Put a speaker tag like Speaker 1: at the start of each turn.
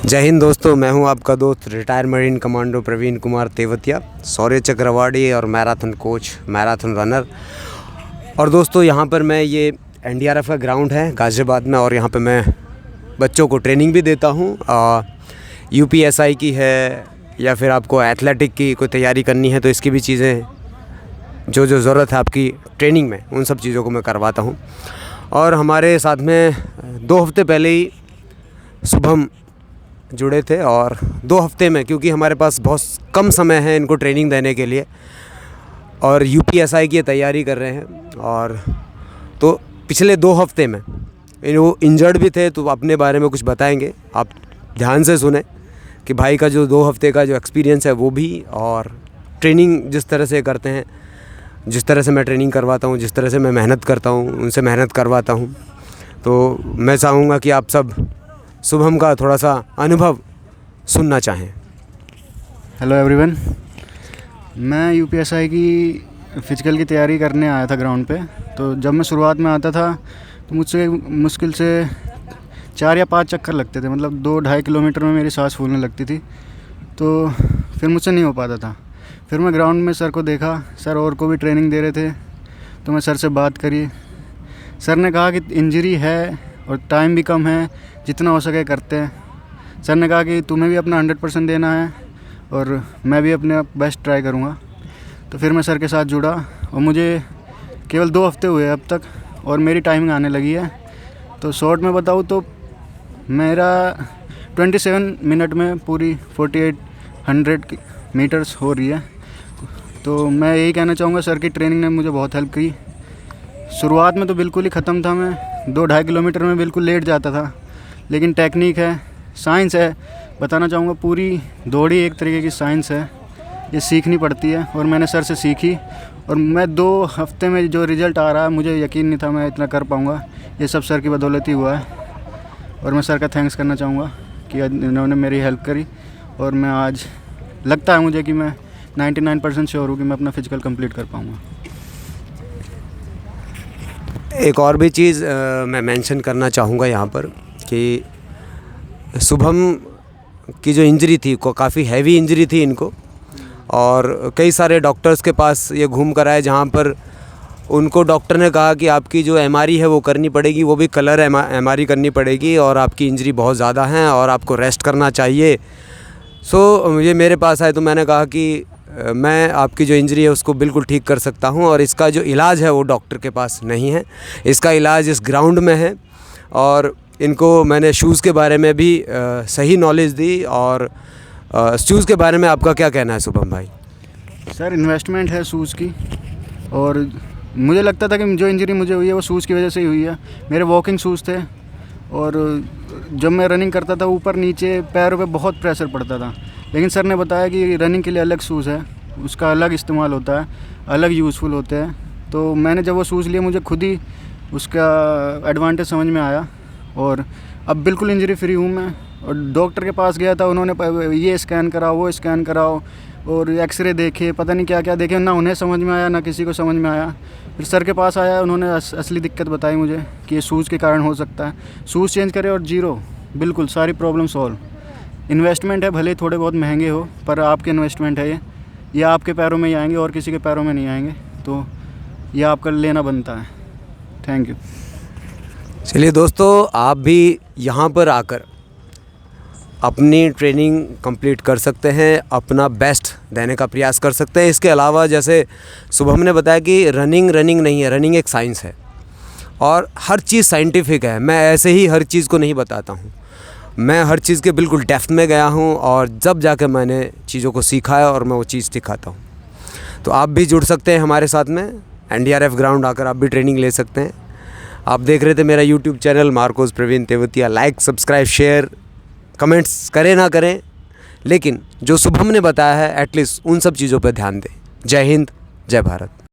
Speaker 1: जय हिंद दोस्तों, मैं हूं आपका दोस्त retire marine commando Praveen Kumar Tewatia, Shaurya Chakra awardee और मैराथन कोच, मैराथन रनर। और दोस्तों यहां पर मैं ये एनडीआरएफ का ग्राउंड है गाज़ियाबाद में, और यहां पे मैं बच्चों को ट्रेनिंग भी देता हूं। यूपीएसआई की है या फिर आपको एथलेटिक की कोई तैयारी करनी है तो इसकी भी चीज़ें जो ज़रूरत है आपकी ट्रेनिंग में, उन सब चीज़ों को मैं करवाता हूँ। और हमारे साथ में 2 हफ्ते पहले ही शुभम जुड़े थे, और 2 हफ्ते में, क्योंकि हमारे पास बहुत कम समय है इनको ट्रेनिंग देने के लिए, और यूपीएसआई की तैयारी कर रहे हैं। और तो पिछले 2 हफ्ते में वो इंजर्ड भी थे, तो अपने बारे में कुछ बताएंगे। आप ध्यान से सुने कि भाई का जो 2 हफ्ते का जो एक्सपीरियंस है वो भी, और ट्रेनिंग जिस तरह से करते हैं, जिस तरह से मैं ट्रेनिंग करवाता हूँ, जिस तरह से मैं मेहनत करता हूँ, उनसे मेहनत करवाता हूँ। तो मैं चाहूँगा कि आप सब शुभम का थोड़ा सा अनुभव सुनना चाहें।
Speaker 2: हेलो एवरीवन, मैं यूपीएसआई की फ़िज़िकल की तैयारी करने आया था ग्राउंड पे। तो जब मैं शुरुआत में आता था तो मुझसे मुश्किल से 4 या 5 चक्कर लगते थे, मतलब 2-2.5 किलोमीटर में मेरी सांस फूलने लगती थी। तो फिर मुझसे नहीं हो पाता था। फिर मैं ग्राउंड में सर को देखा, सर और को भी ट्रेनिंग दे रहे थे, तो मैं सर से बात करी। सर ने कहा कि इंजरी है और टाइम भी कम है, जितना हो सके करते हैं। सर ने कहा कि तुम्हें भी अपना 100% देना है और मैं भी अपने बेस्ट ट्राई करूँगा। तो फिर मैं सर के साथ जुड़ा, और मुझे केवल 2 हफ्ते हुए अब तक, और मेरी टाइमिंग आने लगी है। तो शॉर्ट में बताऊँ तो मेरा 27 मिनट में पूरी 4800 मीटर्स हो रही है। तो मैं यही कहना चाहूँगा, सर की ट्रेनिंग ने मुझे बहुत हेल्प की। शुरुआत में तो बिल्कुल ही ख़त्म था, मैं 2-2.5 किलोमीटर में बिल्कुल लेट जाता था, लेकिन टेक्निक है, साइंस है। बताना चाहूँगा, पूरी दौड़ ही एक तरीके की साइंस है, ये सीखनी पड़ती है, और मैंने सर से सीखी। और मैं 2 हफ्ते में जो रिज़ल्ट आ रहा है, मुझे यकीन नहीं था मैं इतना कर पाऊँगा। ये सब सर की बदौलत ही हुआ है, और मैं सर का थैंक्स करना चाहूँगा कि इन्होंने मेरी हेल्प करी। और मैं आज लगता है मुझे कि मैं 99% श्योर हूँ कि मैं अपना फ़िज़िकल कंप्लीट कर पाऊँगा।
Speaker 1: एक और भी चीज़ मैं मेंशन करना चाहूँगा यहाँ पर कि शुभम की जो इंजरी थी, को काफ़ी हैवी इंजरी थी इनको, और कई सारे डॉक्टर्स के पास ये घूम कर आए, जहाँ पर उनको डॉक्टर ने कहा कि आपकी जो एमआरआई है वो करनी पड़ेगी, वो भी कलर एमआरआई करनी पड़ेगी, और आपकी इंजरी बहुत ज़्यादा है और आपको रेस्ट करना चाहिए। सो ये मेरे पास आए तो मैंने कहा कि मैं आपकी जो इंजरी है उसको बिल्कुल ठीक कर सकता हूं, और इसका जो इलाज है वो डॉक्टर के पास नहीं है, इसका इलाज इस ग्राउंड में है। और इनको मैंने शूज़ के बारे में भी सही नॉलेज दी। और शूज़ के बारे में आपका क्या कहना है शुभम भाई?
Speaker 2: सर, इन्वेस्टमेंट है शूज़ की, और मुझे लगता था कि जो इंजरी मुझे हुई है वो शूज़ की वजह से ही हुई है। मेरे वॉकिंग शूज़ थे, और जब मैं रनिंग करता था ऊपर नीचे पैरों पे बहुत प्रेशर पड़ता था। लेकिन सर ने बताया कि रनिंग के लिए अलग शूज़ है, उसका अलग इस्तेमाल होता है, अलग यूज़फुल होते हैं। तो मैंने जब वो शूज़ लिए, मुझे खुद ही उसका एडवांटेज समझ में आया, और अब बिल्कुल इंजरी फ्री हूँ मैं। और डॉक्टर के पास गया था, उन्होंने ये स्कैन कराओ, वो स्कैन कराओ, और एक्सरे देखे, पता नहीं क्या क्या देखे, ना उन्हें समझ में आया ना किसी को समझ में आया। फिर सर के पास आया, उन्होंने असली दिक्कत बताई मुझे कि ये शूज़ के कारण हो सकता है। शूज़ चेंज करे और जीरो, बिल्कुल सारी प्रॉब्लम सॉल्व। इन्वेस्टमेंट है, भले थोड़े बहुत महंगे हो, पर आपके इन्वेस्टमेंट है ये आपके पैरों में ही आएंगे और किसी के पैरों में नहीं आएंगे। तो ये आपका लेना बनता है। Thank you.
Speaker 1: चलिए दोस्तों, आप भी यहाँ पर आकर अपनी ट्रेनिंग कंप्लीट कर सकते हैं, अपना बेस्ट देने का प्रयास कर सकते हैं। इसके अलावा जैसे शुभम ने बताया कि रनिंग नहीं है, रनिंग एक साइंस है, और हर चीज़ साइंटिफिक है। मैं ऐसे ही हर चीज़ को नहीं बताता हूँ, मैं हर चीज़ के बिल्कुल डेप्थ में गया हूँ, और जब जाके मैंने चीज़ों को सीखा है और मैं वो चीज़ सिखाता हूँ। तो आप भी जुड़ सकते हैं हमारे साथ में, एनडीआरएफ ग्राउंड आकर आप भी ट्रेनिंग ले सकते हैं। आप देख रहे थे मेरा YouTube channel Marcos Praveen Tewatia. Like, subscribe, share, comments करें ना करें, लेकिन जो शुभम ने बताया है एटलीस्ट उन सब चीज़ों पर ध्यान दें। जय हिंद, जय भारत।